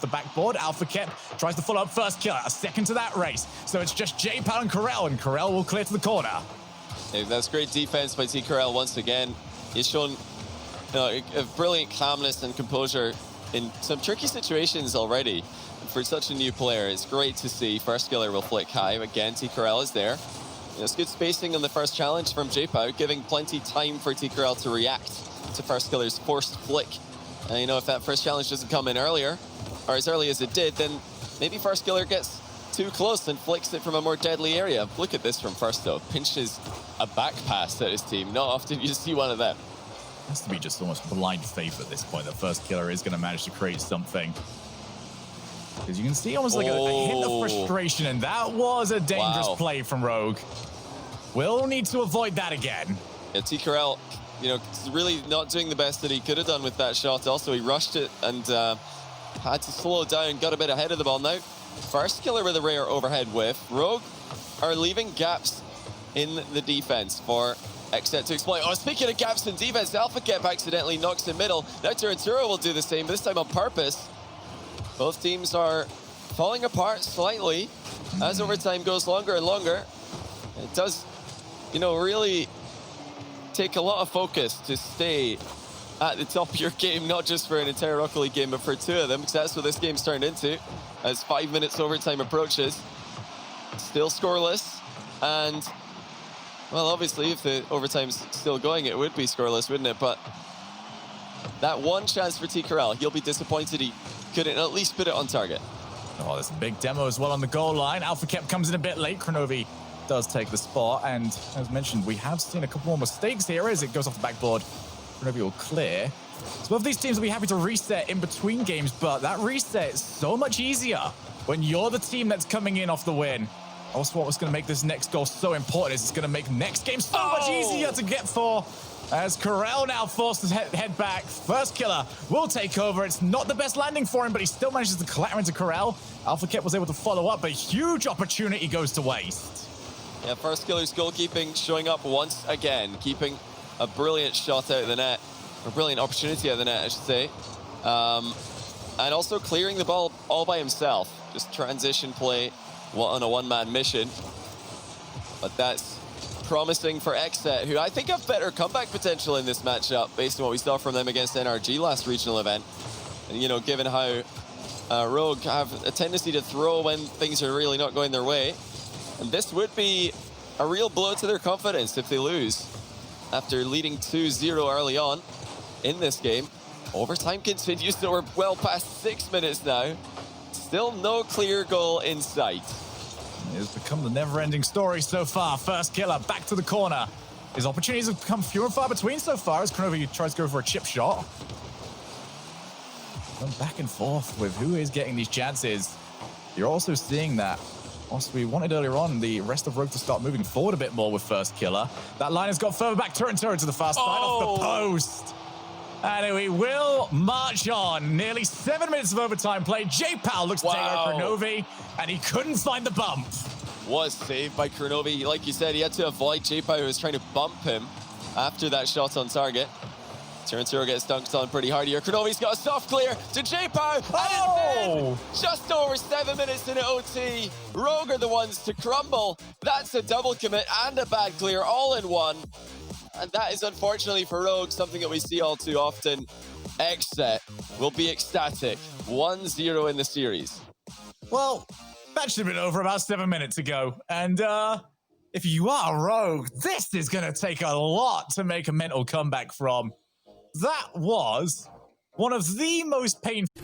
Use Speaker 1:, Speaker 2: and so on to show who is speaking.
Speaker 1: the backboard. Alpha Kep tries to follow up first killer, a second to that race. So it's just J-Pal and Corel will clear to the corner.
Speaker 2: Hey, that's great defense by T. Corel once again. He's shown a brilliant calmness and composure in some tricky situations already. For such a new player, it's great to see. First killer will flick high. Again, T. Corel is there. It's good spacing on the first challenge from J-Pal, giving plenty time for T. Corel to react to first killer's forced flick. And if that first challenge doesn't come in earlier, or as early as it did, then maybe first killer gets too close and flicks it from a more deadly area. Look at this from first though. Pinches a back pass at his team. Not often you see one of them.
Speaker 1: Has to be just almost blind faith at this point that first killer is going to manage to create something. Because you can see almost like a hint of frustration, and that was a dangerous play from Rogue. We'll need to avoid that again.
Speaker 2: Yeah, T. Corel, really not doing the best that he could have done with that shot. Also, he rushed it and had to slow down, got a bit ahead of the ball now. First killer with a rare overhead whiff. Rogue are leaving gaps in the defense for Xset to exploit. Oh, speaking of gaps in defense, Alpha Kep accidentally knocks in middle. Now Turanturo will do the same, this time on purpose. Both teams are falling apart slightly as overtime goes longer and longer. It does, really take a lot of focus to stay at the top of your game, not just for an entire Rocket League game, but for two of them, because that's what this game's turned into as 5 minutes overtime approaches. Still scoreless, and, well, obviously, if the overtime's still going, it would be scoreless, wouldn't it? But that one chance for T. Corel, he'll be disappointed he couldn't at least put it on target.
Speaker 1: Oh, there's a big demo as well on the goal line. Alpha Kep comes in a bit late. Kronovi does take the spot, and as mentioned, we have seen a couple more mistakes here as it goes off the backboard. Kronovi will clear. So both of these teams will be happy to reset in between games, but that reset is so much easier when you're the team that's coming in off the win. Also, what's going to make this next goal so important is it's going to make next game so much easier to get for. As Corel now forced to head back. First killer will take over. It's not the best landing for him, but he still manages to clatter into Corel. Alpha Kep was able to follow up, but huge opportunity goes to waste.
Speaker 2: Yeah, first killer's goalkeeping showing up once again, keeping a brilliant shot out of the net, or brilliant opportunity out of the net, I should say. And also clearing the ball all by himself. Just transition play on a one-man mission. But that's promising for Xset, who I think have better comeback potential in this matchup based on what we saw from them against NRG last regional event. And, given how Rogue have a tendency to throw when things are really not going their way. And this would be a real blow to their confidence if they lose after leading 2-0 early on in this game. Overtime continues, so we're well past 6 minutes now. Still no clear goal in sight.
Speaker 1: It has become the never-ending story so far. First killer back to the corner. His opportunities have become few and far between so far as Kronovi tries to go for a chip shot. Going back and forth with who is getting these chances. You're also seeing that, whilst we wanted earlier on the rest of Rogue to start moving forward a bit more with first killer, that line has got further back. Turanturo to the far side off the post. And we will march on. Nearly 7 minutes of overtime play. J-Pal looks to take out Kronovi, and he couldn't find the bump.
Speaker 2: Was saved by Kronovi. Like you said, he had to avoid J-Pal, who was trying to bump him after that shot on target. Turanturo gets dunked on pretty hard here. Kronovi's got a soft clear to J-Pal. And just over 7 minutes in OT. Rogue are the ones to crumble. That's a double commit and a bad clear all in one. And that is, unfortunately for Rogue, something that we see all too often. Xset will be ecstatic. 1-0 in the series.
Speaker 1: Well, that should have been over about 7 minutes ago. And if you are Rogue, this is going to take a lot to make a mental comeback from. That was one of the most painful...